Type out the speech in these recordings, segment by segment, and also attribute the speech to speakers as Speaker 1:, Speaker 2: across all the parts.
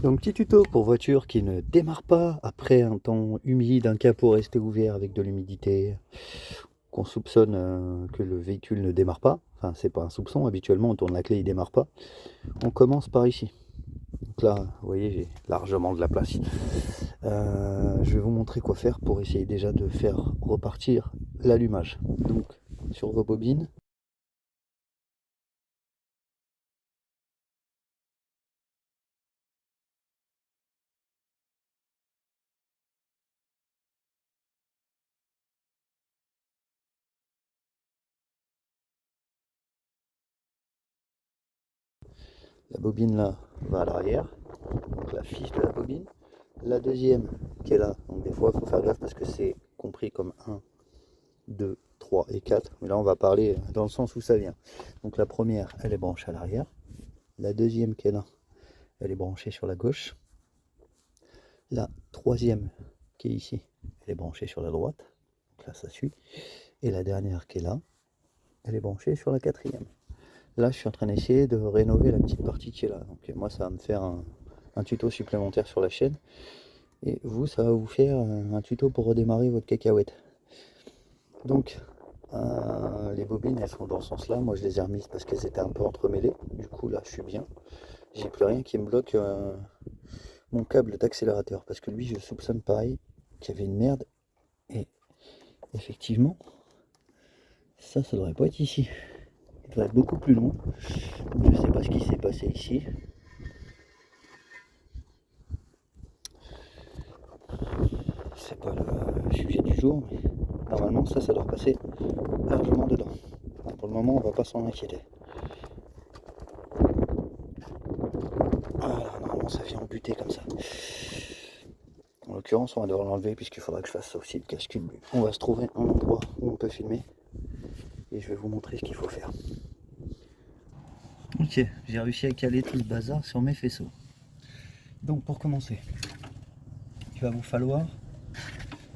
Speaker 1: Donc petit tuto pour voiture qui ne démarre pas après un temps humide, un capot resté ouvert avec de l'humidité, qu'on soupçonne que le véhicule ne démarre pas. Enfin c'est pas un soupçon, habituellement on tourne la clé, il démarre pas. On commence par ici. Donc là, vous voyez, j'ai largement de la place. Je vais vous montrer quoi faire pour essayer déjà de faire repartir l'allumage. Donc sur vos bobines, la bobine là va à l'arrière, donc la fiche de la bobine. La deuxième qui est là, donc des fois il faut faire gaffe parce que c'est compris comme 1, 2, 3 et 4. Mais là on va parler dans le sens où ça vient. Donc la première, elle est branchée à l'arrière. La deuxième qui est là, elle est branchée sur la gauche. La troisième qui est ici, elle est branchée sur la droite. Donc là ça suit. Et la dernière qui est là, elle est branchée sur la quatrième. Là je suis en train d'essayer de rénover la petite partie qui est là. Donc moi ça va me faire un tuto supplémentaire sur la chaîne. Et vous, ça va vous faire un tuto pour redémarrer votre cacahuète. Donc, les bobines, elles sont dans ce sens-là. Moi, je les ai remises parce qu'elles étaient un peu entremêlées. Du coup, là, je suis bien. J'ai plus rien qui me bloque mon câble d'accélérateur. Parce que lui, je soupçonne pareil qu'il y avait une merde. Et effectivement, ça devrait pas être ici. Il devrait être beaucoup plus loin. Je sais pas ce qui s'est passé ici. C'est pas le sujet du jour, mais normalement, ça doit passer largement dedans. Pour le moment, on va pas s'en inquiéter. Voilà, normalement ça vient en buter comme ça. En l'occurrence, on va devoir l'enlever puisqu'il faudra que je fasse ça aussi le cascule. On va se trouver un endroit où on peut filmer et je vais vous montrer ce qu'il faut faire. Ok, j'ai réussi à caler tout le bazar sur mes faisceaux. Donc pour commencer, il va vous falloir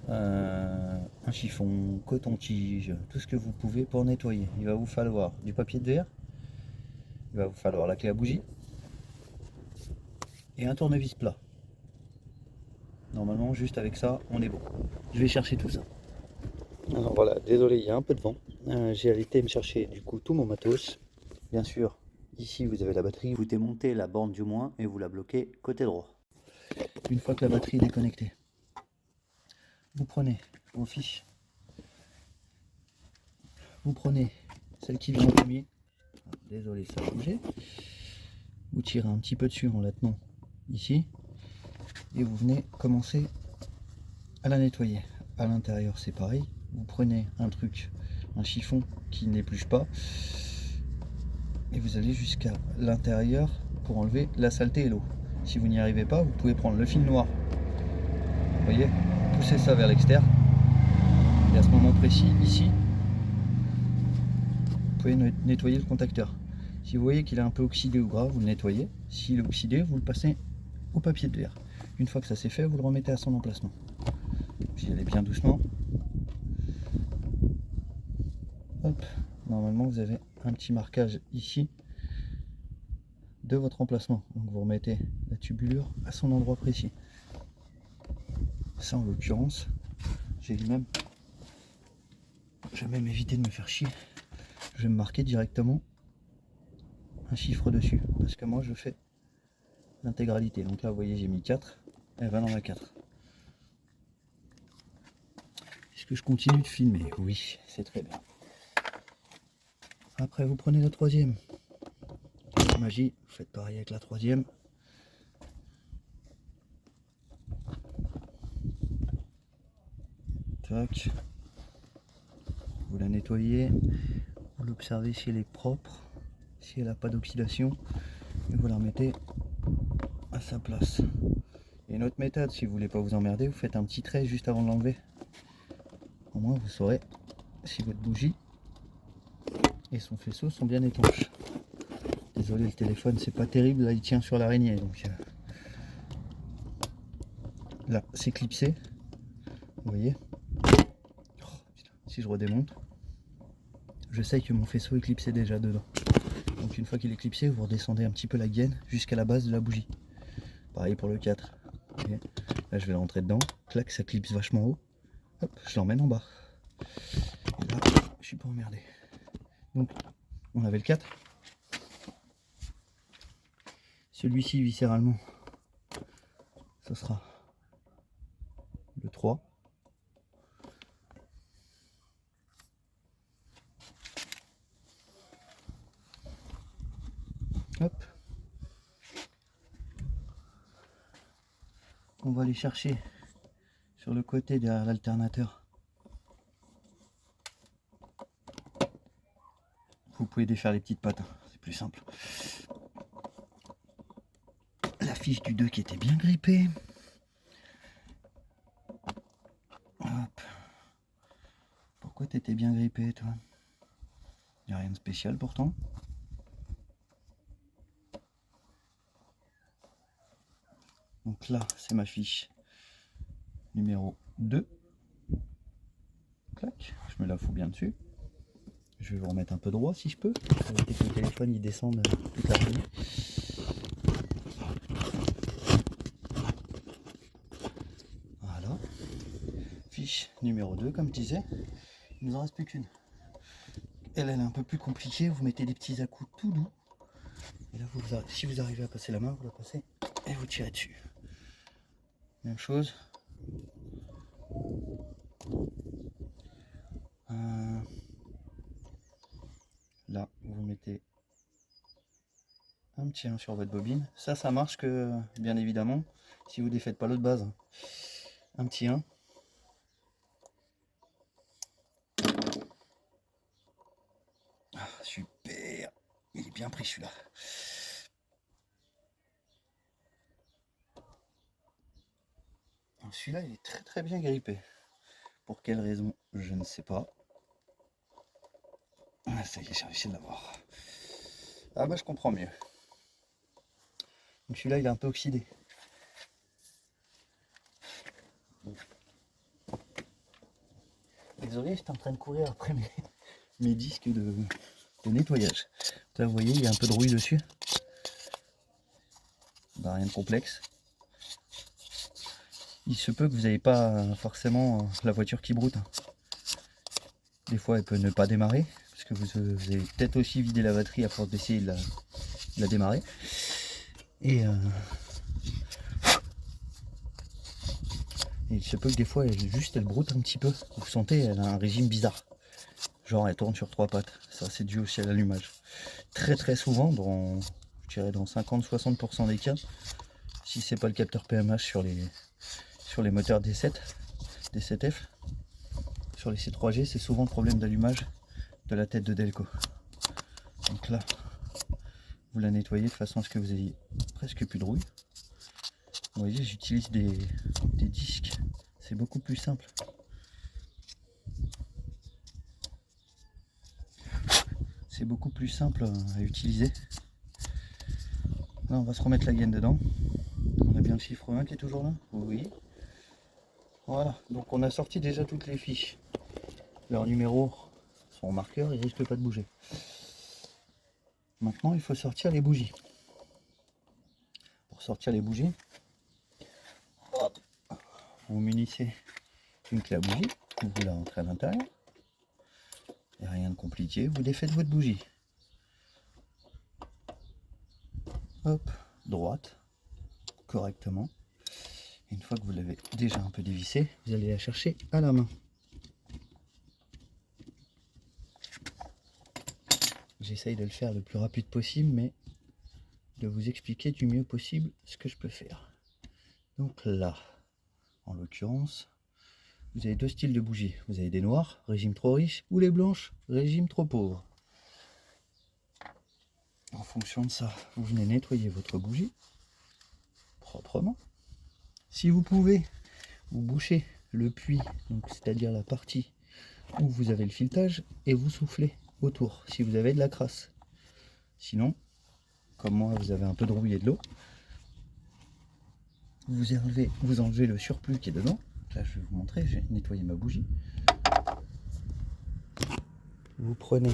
Speaker 1: un chiffon, coton-tige, tout ce que vous pouvez pour nettoyer. Il va vous falloir du papier de verre, il va vous falloir la clé à bougie et un tournevis plat. Normalement, juste avec ça, on est bon. Je vais chercher tout ça. Alors voilà, désolé, il y a un peu de vent. J'ai allé me chercher du coup tout mon matos. Bien sûr, ici vous avez la batterie, vous démontez la borne du moins et vous la bloquez côté droit. Une fois que la batterie est connectée, vous prenez vos fiches, vous prenez celle qui vient en premier. Désolé, ça a bougé. Vous tirez un petit peu dessus en la tenant ici et vous venez commencer à la nettoyer. À l'intérieur, c'est pareil. Vous prenez un truc, un chiffon qui n'épluche pas et vous allez jusqu'à l'intérieur pour enlever la saleté et l'eau. Si vous n'y arrivez pas, vous pouvez prendre le fil noir, vous voyez, pousser ça vers l'extérieur et à ce moment précis, ici, vous pouvez nettoyer le contacteur. Si vous voyez qu'il est un peu oxydé ou gras, vous le nettoyez. S'il est oxydé, vous le passez au papier de verre. Une fois que ça c'est fait, vous le remettez à son emplacement. J'y allez bien doucement. Hop. Normalement, vous avez un petit marquage ici de votre emplacement. Donc vous remettez la tubulure à son endroit précis. Ça, en l'occurrence, je vais même éviter de me faire chier. Je vais me marquer directement un chiffre dessus. Parce que moi, je fais l'intégralité. Donc là, vous voyez, j'ai mis 4. Elle va dans la 4. Est-ce que je continue de filmer? Oui, c'est très bien. Après, vous prenez la troisième. Magie, vous faites pareil avec la troisième. Tac. Vous la nettoyez. Vous l'observez si elle est propre, si elle n'a pas d'oxydation. Et vous la remettez à sa place. Et une autre méthode, si vous voulez pas vous emmerder, vous faites un petit trait juste avant de l'enlever. Au moins, vous saurez si votre bougie et son faisceau sont bien étanches. Désolé, le téléphone c'est pas terrible, là il tient sur l'araignée, donc là c'est clipsé, vous voyez. Oh, putain. Si je redémonte, je sais que mon faisceau est clipsé déjà dedans. Donc une fois qu'il est clipsé, vous redescendez un petit peu la gaine jusqu'à la base de la bougie. Pareil pour le 4. Okay. Là je vais rentrer dedans, clac, ça clipse vachement haut. Hop, je l'emmène en bas. Et là, je suis pas emmerdé. Donc, on avait le 4. Celui-ci, viscéralement, ce sera le 3. Hop. On va aller chercher sur le côté derrière l'alternateur. Vous pouvez défaire les petites pattes, hein, c'est plus simple. La fiche du 2 qui était bien grippée. Hop. Pourquoi t'étais bien grippé, toi? Il n'y a rien de spécial pourtant. Donc là, c'est ma fiche numéro 2. Clac, je me la fous bien dessus. Je vais vous remettre un peu droit si je peux. Pour éviter que le téléphone il descende toute la journée. Voilà. Fiche numéro 2, comme je disais. Il nous en reste plus qu'une. Elle est un peu plus compliquée. Vous mettez des petits à-coups tout doux. Et là, si vous arrivez à passer la main, vous la passez et vous tirez dessus. Même chose. Là, vous mettez un petit 1 sur votre bobine. Ça marche que, bien évidemment, si vous ne défaites pas l'autre base. Un petit 1. Ah, super. Il est bien pris celui-là. Celui-là, il est très très bien grippé. Pour quelle raison, je ne sais pas. Ah, ça y est, j'ai réussi à l'avoir. Ah bah je comprends mieux. Donc celui-là, il est un peu oxydé. Désolé, j'étais en train de courir après mes disques de nettoyage. Là, vous voyez, il y a un peu de rouille dessus. Bah, rien de complexe. Il se peut que vous n'ayez pas forcément la voiture qui broute. Des fois, elle peut ne pas démarrer, parce que vous avez peut-être aussi vidé la batterie à force d'essayer de la démarrer. Et il se peut que des fois, elle broute un petit peu. Vous sentez, elle a un régime bizarre. Genre, elle tourne sur 3 pattes. Ça, c'est dû aussi à l'allumage. Très très souvent, je dirais dans 50-60% des cas, si c'est pas le capteur PMH sur les moteurs D7, D7F, sur les C3G, c'est souvent le problème d'allumage de la tête de Delco. Donc là, vous la nettoyez de façon à ce que vous ayez presque plus de rouille. Vous voyez, j'utilise des disques, c'est beaucoup plus simple. C'est beaucoup plus simple à utiliser. Là, on va se remettre la gaine dedans. On a bien le chiffre 1 qui est toujours là. Oui. Voilà, donc on a sorti déjà toutes les fiches. Leurs numéros sont en marqueur, ils risquent pas de bouger. Maintenant, il faut sortir les bougies. Pour sortir les bougies, hop, vous munissez une clé à bougie, vous la rentrez à l'intérieur. Il n'y a rien de compliqué, vous défaites votre bougie. Hop, droite, correctement. Et une fois que vous l'avez déjà un peu dévissée, vous allez la chercher à la main. J'essaye de le faire le plus rapide possible, mais de vous expliquer du mieux possible ce que je peux faire. Donc là, en l'occurrence, vous avez deux styles de bougies. Vous avez des noirs, régime trop riche, ou les blanches, régime trop pauvre. En fonction de ça, vous venez nettoyer votre bougie proprement. Si vous pouvez, vous bouchez le puits, c'est-à-dire la partie où vous avez le filetage, et vous soufflez autour si vous avez de la crasse. Sinon, comme moi, vous avez un peu de rouille et de l'eau, vous enlevez le surplus qui est dedans. Là, je vais vous montrer, j'ai nettoyé ma bougie. Vous prenez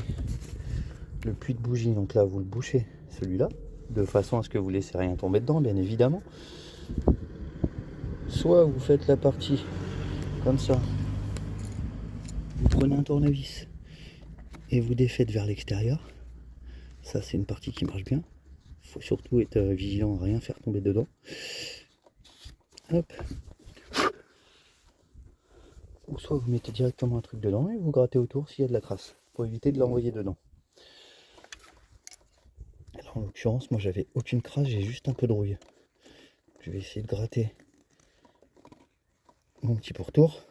Speaker 1: le puits de bougie, donc là, vous le bouchez, celui-là, de façon à ce que vous ne laissez rien tomber dedans, bien évidemment. Soit vous faites la partie comme ça, vous prenez un tournevis et vous défaites vers l'extérieur. Ça, c'est une partie qui marche bien. Il faut surtout être vigilant à rien faire tomber dedans. Hop. Ou soit vous mettez directement un truc dedans et vous grattez autour s'il y a de la crasse, pour éviter de l'envoyer dedans. Alors en l'occurrence, moi j'avais aucune crasse, j'ai juste un peu de rouille. Je vais essayer de gratter mon petit pourtour.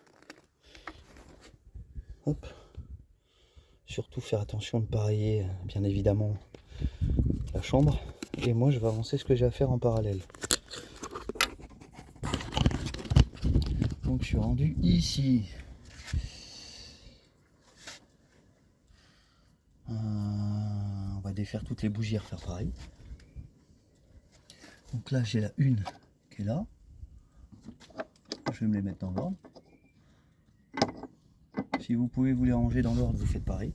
Speaker 1: Hop. Surtout faire attention de ne pas rayer, bien évidemment, la chambre. Et moi je vais avancer ce que j'ai à faire en parallèle. Donc je suis rendu ici. On va défaire toutes les bougies et refaire pareil. Donc là j'ai la une qui est là. Je vais me les mettre dans l'ordre. Si vous pouvez vous les ranger dans l'ordre, vous faites pareil.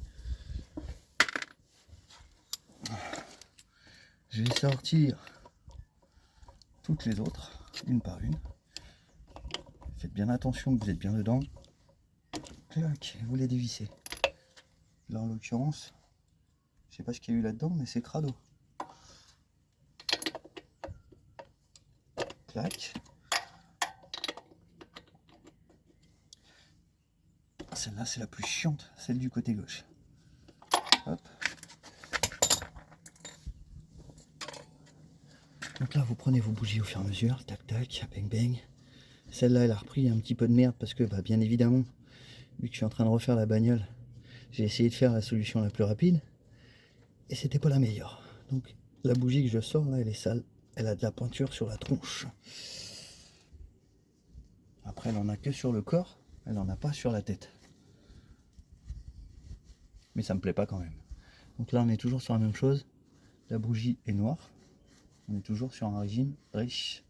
Speaker 1: Je vais sortir toutes les autres, une par une. Faites bien attention que vous êtes bien dedans. Clac, vous les dévissez. Là en l'occurrence, je sais pas ce qu'il y a eu là-dedans, mais c'est crado. Clac. Celle-là c'est la plus chiante, celle du côté gauche. Hop. Donc là vous prenez vos bougies au fur et à mesure, tac tac, bang bang. Celle-là elle a repris un petit peu de merde parce que bien évidemment, vu que je suis en train de refaire la bagnole, j'ai essayé de faire la solution la plus rapide et c'était pas la meilleure. Donc la bougie que je sors là elle est sale, elle a de la peinture sur la tronche. Après elle en a que sur le corps, elle en a pas sur la tête. Mais ça me plaît pas quand même. Donc là on est toujours sur la même chose, la bougie est noire, on est toujours sur un régime riche.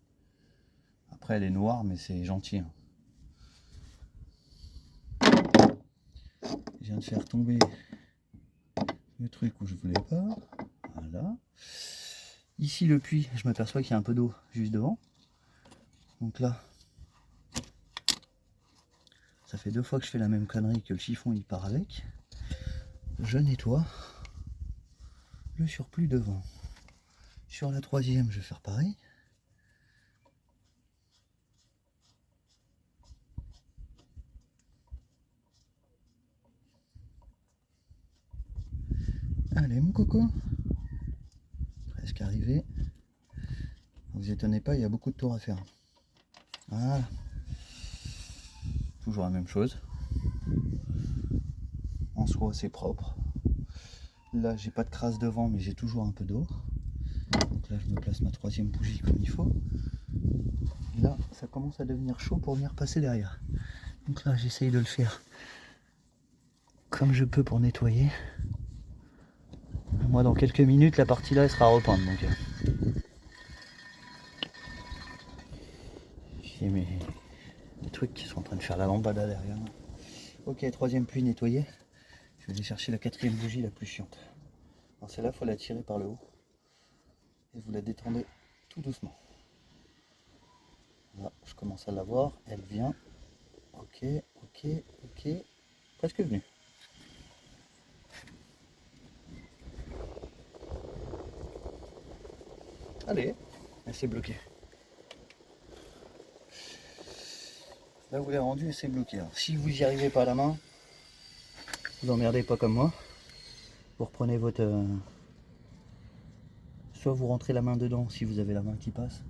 Speaker 1: Après elle est noire mais c'est gentil. Hein. Je viens de faire tomber le truc où je voulais pas. Voilà. Ici le puits, je m'aperçois qu'il y a un peu d'eau juste devant. Donc là, ça fait 2 fois que je fais la même connerie que le chiffon il part avec. Je nettoie le surplus devant. Sur la 3e, je vais faire pareil. Allez mon coco, presque arrivé. Ne vous étonnez pas, il y a beaucoup de tours à faire. Voilà. Toujours la même chose. En soi c'est propre. Là j'ai pas de crasse devant mais j'ai toujours un peu d'eau. Donc là je me place ma 3e bougie comme il faut. Et là ça commence à devenir chaud pour venir passer derrière. Donc là j'essaye de le faire comme je peux pour nettoyer. Moi dans quelques minutes la partie là elle sera repeinte donc. J'ai mes trucs qui sont en train de faire la lambada derrière. Ok, 3e puits nettoyé. Je vais aller chercher la 4e bougie la plus chiante. Alors celle-là il faut la tirer par le haut. Et vous la détendez tout doucement. Là je commence à la voir, elle vient. Ok, ok, ok. Presque venue. Allez, elle s'est bloquée. Là vous l'avez rendu et c'est bloqué. Alors, si vous n'y arrivez pas à la main, vous emmerdez pas comme moi. Vous reprenez votre... soit vous rentrez la main dedans si vous avez la main qui passe.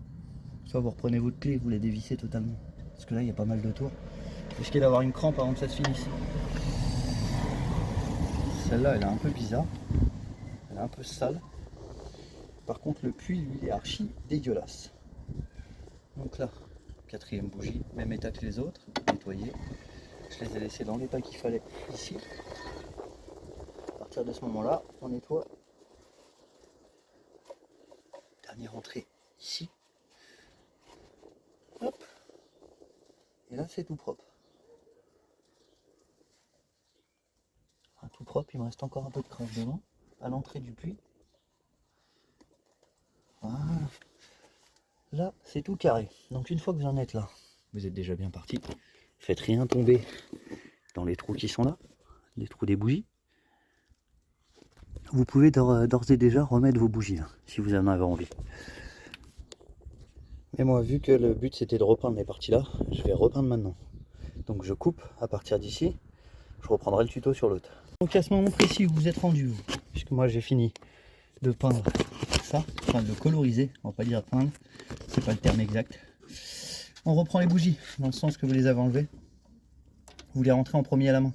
Speaker 1: Soit vous reprenez votre clé et vous la dévissez totalement. Parce que là il y a pas mal de tours. Risquez d'avoir une crampe avant que ça se finisse. Celle-là elle est un peu bizarre. Elle est un peu sale. Par contre le puits lui il est archi dégueulasse. Donc là, 4e bougie, même état que les autres, nettoyée. Je les ai laissés dans l'état qu'il fallait ici. À partir de ce moment-là, on nettoie. Dernière entrée ici. Hop. Et là c'est tout propre. Enfin, tout propre, il me reste encore un peu de crasse devant. À l'entrée du puits. Voilà. là c'est tout carré. Donc une fois que vous en êtes là, vous êtes déjà bien parti. Faites rien tomber dans les trous qui sont là, les trous des bougies. Vous pouvez d'ores et déjà remettre vos bougies hein, si vous en avez envie. Mais moi, vu que le but c'était de repeindre les parties là, je vais repeindre maintenant. Donc je coupe à partir d'ici, je reprendrai le tuto sur l'autre. Donc à ce moment précis où vous êtes rendu, vous, puisque moi j'ai fini de peindre ça, enfin de le coloriser, on va pas dire peindre, c'est pas le terme exact. On reprend les bougies dans le sens que vous les avez enlevées. Vous les rentrez en premier à la main.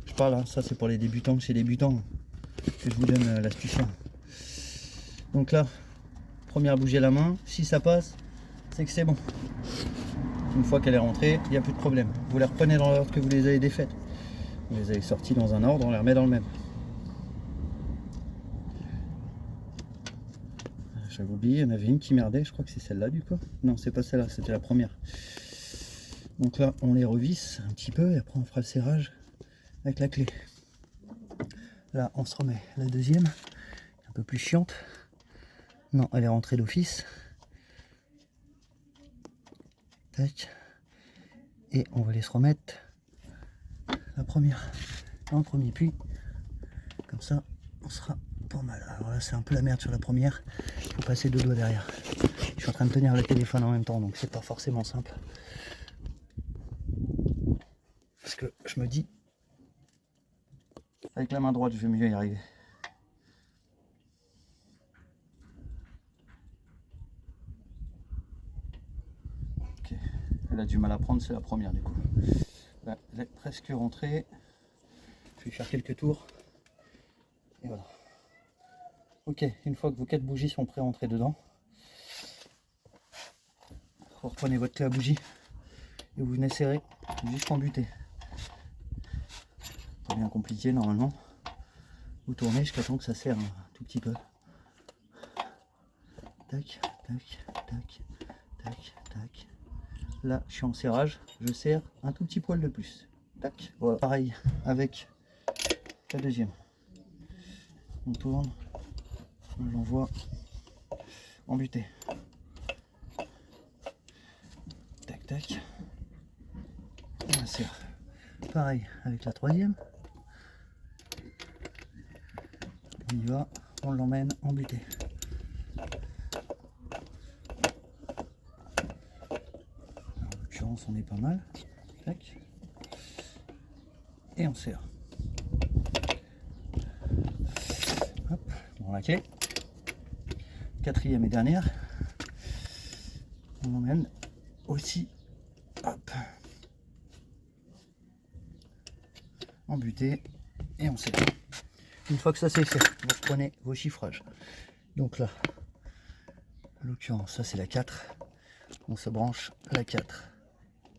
Speaker 1: Je parle, hein, ça c'est pour les débutants, chez les débutants que je vous donne l'astuce. Donc là, première bougie à la main, si ça passe, c'est que c'est bon. Une fois qu'elle est rentrée, il n'y a plus de problème. Vous les reprenez dans l'ordre que vous les avez défaites. Vous les avez sorties dans un ordre, on les remet dans le même. J'avais oublié, il y en avait une qui merdait, je crois que c'est celle-là du coup. Non, c'est pas celle-là, c'était la première. Donc là, on les revisse un petit peu et après on fera le serrage avec la clé. Là, on se remet la deuxième, un peu plus chiante. Non, elle est rentrée d'office. Tac. Et on va les se remettre la première dans le premier puits. Comme ça, on sera pas mal. Alors là, c'est un peu la merde sur la première. Il faut passer 2 doigts derrière. Je suis en train de tenir le téléphone en même temps, donc c'est pas forcément simple. Parce que je me dis, avec la main droite, je vais mieux y arriver. Ok, elle a du mal à prendre, c'est la première du coup. Là, elle est presque rentrée. Je vais faire quelques tours. Et voilà. Ok, une fois que vos 4 bougies sont pré-rentrées dedans, vous reprenez votre clé à bougie et vous venez serrer jusqu'en butée. Pas bien compliqué normalement. Vous tournez jusqu'à temps que ça serre un tout petit peu. Tac, tac, tac, tac, tac. Là, je suis en serrage, je serre un tout petit poil de plus. Tac, voilà. Pareil avec la deuxième. On tourne, on l'envoie en butée. Tac, tac. Et on serre. Pareil avec la troisième. On y va, on l'emmène en butée. En l'occurrence, on est pas mal. Tac. Et on serre. Hop, on la clé. Quatrième et dernière. On l'emmène aussi. Hop. En butée. Et on serre. Une fois que ça c'est fait, vous reprenez vos chiffrages. Donc là, en l'occurrence, ça c'est la 4. On se branche la 4.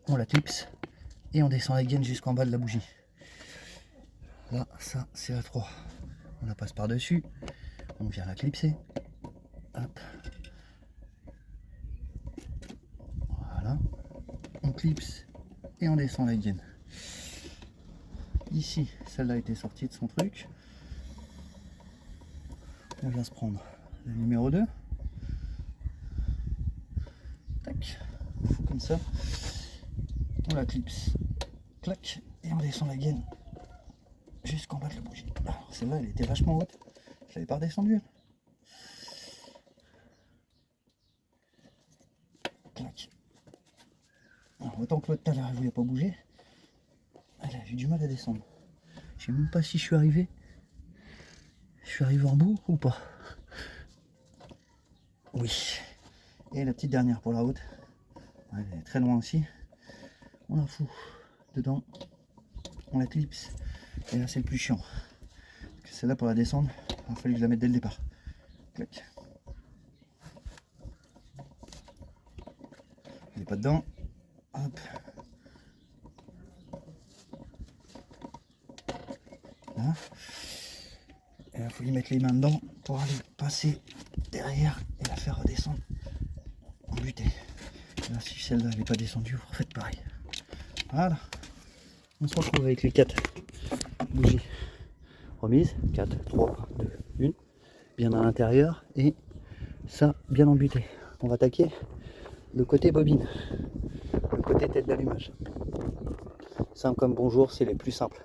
Speaker 1: On la clipse et on descend la gaine jusqu'en bas de la bougie. Là, ça c'est la 3. On la passe par-dessus. On vient la clipser. Hop. Voilà. On clipse et on descend la gaine. Ici, celle-là était sortie de son truc. On vient se prendre la numéro 2. Tac. Comme ça. On la clipse. Clac. Et on descend la gaine jusqu'en bas de la bougie. Alors celle-là, elle était vachement haute. Je l'avais pas redescendue. Clac. Alors, autant que l'autre tout à l'heure, elle voulait pas bouger. Elle a eu du mal à descendre. Je sais même pas si je suis arrivé. Je suis arrivé en bout ou pas. Oui. Et la petite dernière pour la haute. Elle est très loin aussi. On la fout dedans. On la clipse. Et là c'est le plus chiant. Parce que celle-là pour la descendre, il a fallu que je la mette dès le départ. Clac. Elle n'est pas dedans. Hop. Là. Et il faut y mettre les mains dedans pour aller passer derrière et la faire redescendre en butée. Là, si celle-là n'est pas descendue, vous refaites pareil. Voilà. On se retrouve avec les 4 bougies remises. 4, 3, 2, 1. Bien à l'intérieur et ça bien embuté. On va attaquer le côté bobine, le côté tête d'allumage. Simple comme bonjour, c'est les plus simples.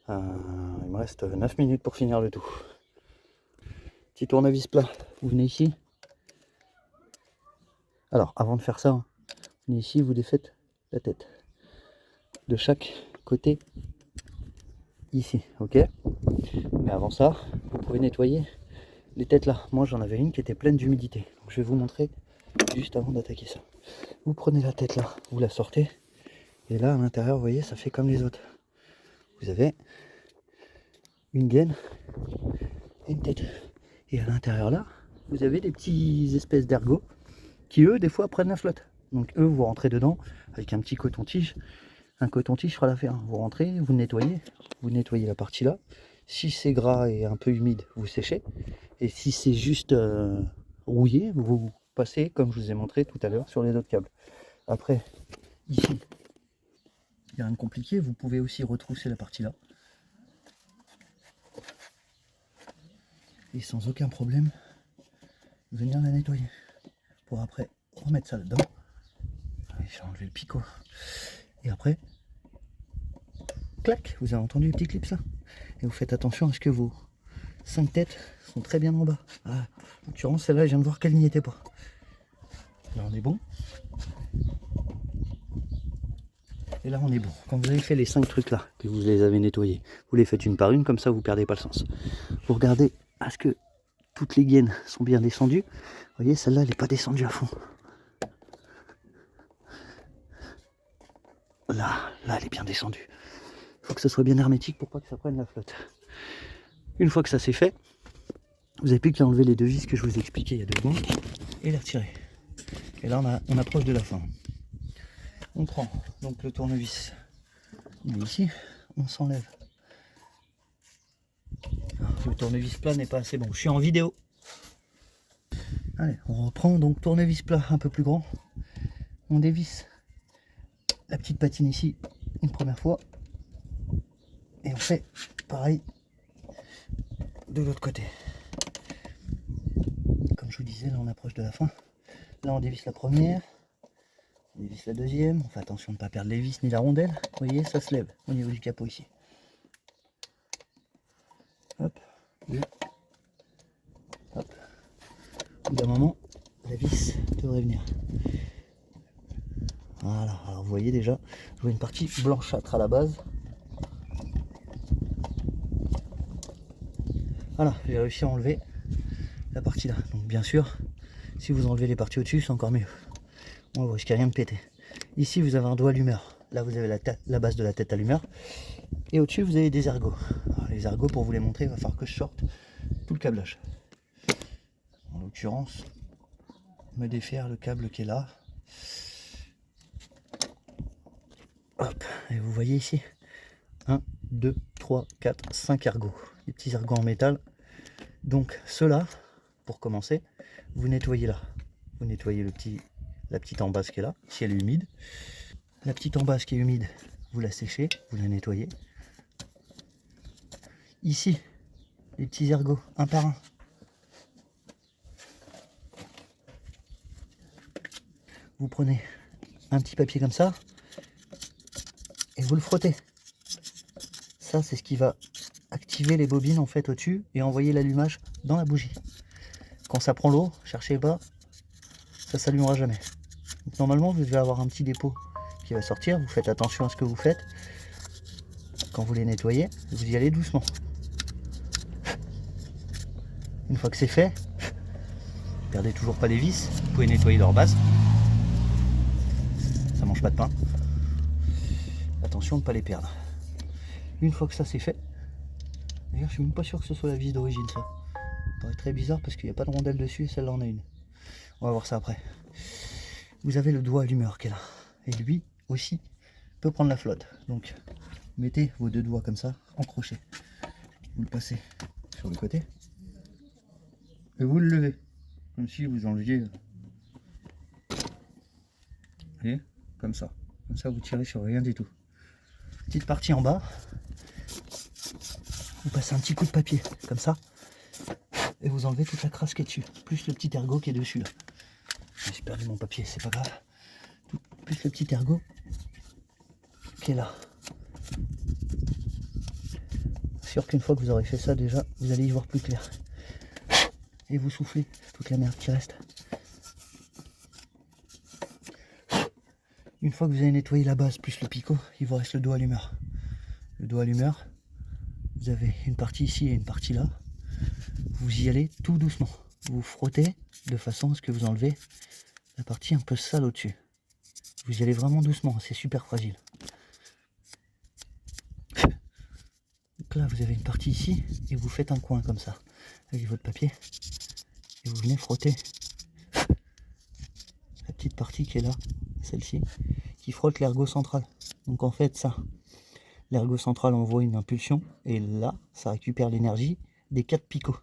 Speaker 1: Il me reste 9 minutes pour finir le tout. Petit tournevis plat, vous venez ici. Alors, avant de faire ça, vous venez ici, vous défaites la tête de chaque côté ici, ok? Mais avant ça, vous pouvez nettoyer les têtes là. Moi, j'en avais une qui était pleine d'humidité. Donc, je vais vous montrer juste avant d'attaquer ça. Vous prenez la tête là, vous la sortez. Et là, à l'intérieur, vous voyez, ça fait comme les autres. Vous avez une gaine et une tête. Et à l'intérieur là, vous avez des petits espèces d'ergots qui, eux, des fois, prennent la flotte. Donc, eux, vous rentrez dedans avec un petit coton-tige. Un coton-tige fera l'affaire. Vous rentrez, vous nettoyez la partie là. Si c'est gras et un peu humide, vous séchez. Et si c'est juste rouillé, vous passez, comme je vous ai montré tout à l'heure, sur les autres câbles. Après, ici, il n'y a rien de compliqué. Vous pouvez aussi retrousser la partie là. Et sans aucun problème, venir la nettoyer. Pour après remettre ça dedans. J'ai enlevé le picot. Et après, clac, vous avez entendu les petits clips là. Et vous faites attention à ce que vos 5 têtes sont très bien en bas. Ah, en l'occurrence, celle-là, je viens de voir qu'elle n'y était pas. Là, on est bon. Et là, on est bon. Quand vous avez fait les 5 trucs là, que vous les avez nettoyés, vous les faites une par une, comme ça, vous ne perdez pas le sens. Vous regardez à ce que toutes les gaines sont bien descendues. Vous voyez, celle-là, elle n'est pas descendue à fond. Là, elle est bien descendue. Il faut que ça soit bien hermétique pour pas que ça prenne la flotte. Une fois que ça c'est fait, vous n'avez plus qu'à enlever les deux vis que je vous ai expliqué il y a 2 secondes et les retirer. Et là, on approche de la fin. On prend donc le tournevis, il est ici, on s'enlève. Le tournevis plat n'est pas assez bon, je suis en vidéo. Allez, on reprend donc tournevis plat un peu plus grand. On dévisse la petite patine ici une première fois. Et on fait pareil de l'autre côté. Comme je vous disais, là on approche de la fin. Là on dévisse la première, on dévisse la deuxième. On fait attention de ne pas perdre les vis ni la rondelle. Vous voyez, ça se lève au niveau du capot ici. Hop, deux, hop. Au bout d'un moment, la vis devrait venir. Voilà, alors vous voyez déjà, je vois une partie blanchâtre à la base. Voilà, j'ai réussi à enlever la partie là. Donc bien sûr, si vous enlevez les parties au-dessus, c'est encore mieux. Bon, vous risquez rien de péter. Ici, vous avez un doigt allumeur. Là, vous avez la base de la tête allumeur. Et au-dessus, vous avez des ergots. Alors, les ergots, pour vous les montrer, il va falloir que je sorte tout le câblage. En l'occurrence, me défaire le câble qui est là. Hop, et vous voyez ici 1, 2, 3, 4, 5 ergots. Des petits ergots en métal. Donc ceux-là, pour commencer, vous nettoyez là. Vous nettoyez la petite embase qui est là, si elle est humide. La petite embase qui est humide, vous la séchez, vous la nettoyez. Ici, les petits ergots, un par un. Vous prenez un petit papier comme ça et vous le frottez. Ça, c'est ce qui va activer les bobines en fait au-dessus et envoyer l'allumage dans la bougie. Quand ça prend l'eau, cherchez pas, ça s'allumera jamais. Donc, normalement, vous devez avoir un petit dépôt qui va sortir. Vous faites attention à ce que vous faites. Quand vous les nettoyez, vous y allez doucement. Une fois que c'est fait, perdez toujours pas les vis. Vous pouvez nettoyer leur base. Ça mange pas de pain. Attention de ne pas les perdre. Une fois que ça c'est fait, d'ailleurs je suis même pas sûr que ce soit la vis d'origine ça. Ça paraît très bizarre parce qu'il n'y a pas de rondelle dessus et celle-là en a une. On va voir ça après. Vous avez le doigt allumeur qui est là. Et lui aussi peut prendre la flotte. Donc mettez vos 2 doigts comme ça en crochet. Vous le passez sur le côté. Et vous le levez. Comme si vous enleviez. Vous voyez, comme ça. Comme ça vous tirez sur rien du tout. Petite partie en bas. Vous passez un petit coup de papier comme ça. Et vous enlevez toute la crasse qui est dessus. Plus le petit ergot qui est dessus là. J'ai perdu mon papier, c'est pas grave. Tout, plus le petit ergot qui est là. Sûr qu'une fois que vous aurez fait ça déjà, vous allez y voir plus clair. Et vous soufflez toute la merde qui reste. Une fois que vous avez nettoyé la base plus le picot, il vous reste le dos allumeur. Le dos allumeur, vous avez une partie ici et une partie là. Vous y allez tout doucement. Vous frottez de façon à ce que vous enlevez la partie un peu sale au-dessus. Vous y allez vraiment doucement, c'est super fragile. Donc là, vous avez une partie ici et vous faites un coin comme ça avec votre papier et vous venez frotter la petite partie qui est là, celle-ci, qui frotte l'ergot central. Donc en fait, ça, l'ergot central envoie une impulsion et là, ça récupère l'énergie des 4 picots.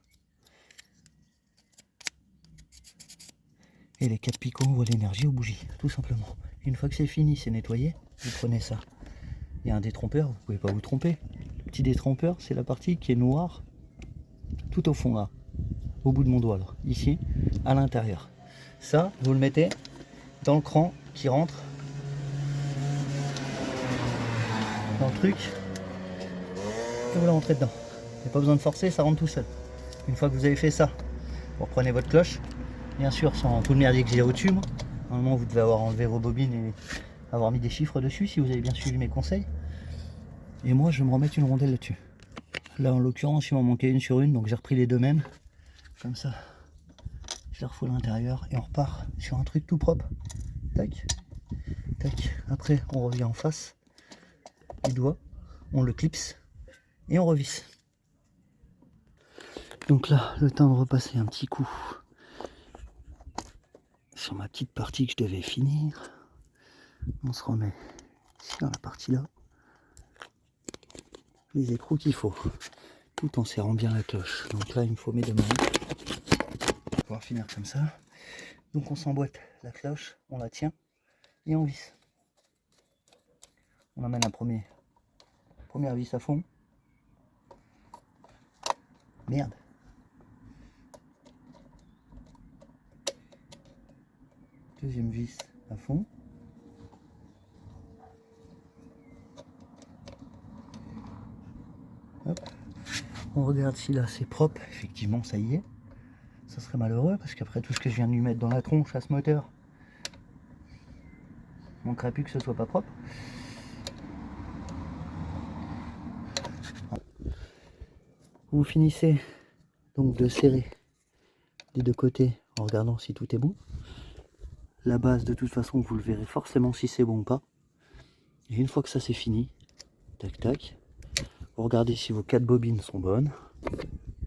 Speaker 1: Et les 4 picots envoient l'énergie aux bougies, tout simplement. Une fois que c'est fini, c'est nettoyé, vous prenez ça. Il y a un détrompeur, vous ne pouvez pas vous tromper. Le petit détrompeur, c'est la partie qui est noire, tout au fond là, au bout de mon doigt là, ici, à l'intérieur. Ça, vous le mettez dans le cran qui rentre dans le truc, et vous le rentrez dedans. Il n'y a pas besoin de forcer, ça rentre tout seul. Une fois que vous avez fait ça, vous reprenez votre cloche, bien sûr sans tout le merdier que j'ai au-dessus. Normalement, vous devez avoir enlevé vos bobines et avoir mis des chiffres dessus si vous avez bien suivi mes conseils. Et moi, je vais me remettre une rondelle là-dessus. Là, en l'occurrence, il m'en manquait une sur une, donc j'ai repris les deux mêmes. Comme ça, je les refoule à l'intérieur et on repart sur un truc tout propre. Tac, tac. Après, on revient en face du doigt, on le clipse et on revisse. Donc là, le temps de repasser un petit coup sur ma petite partie que je devais finir. On se remet ici dans la partie là. Les écrous qu'il faut, tout en serrant bien la cloche. Donc là, il me faut mes deux mains pour pouvoir finir comme ça. Donc on s'emboîte la cloche, on la tient et on visse. On amène un première vis à fond. Merde. Deuxième vis à fond. Hop. On regarde si là c'est propre, effectivement ça y est. Ça serait malheureux parce qu'après tout ce que je viens de lui mettre dans la tronche à ce moteur, il manquerait plus que ce soit pas propre. Vous finissez donc de serrer des deux côtés en regardant si tout est bon. La base, de toute façon, vous le verrez forcément si c'est bon ou pas. Et une fois que ça c'est fini, tac tac, vous regardez si vos 4 bobines sont bonnes.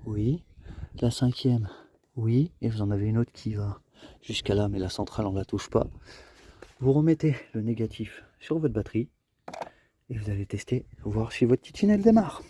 Speaker 1: Oui. La 5e, oui. Et vous en avez une autre qui va jusqu'à là, mais la centrale on la touche pas. Vous remettez le négatif sur votre batterie et vous allez tester, voir si votre petite tunnel démarre.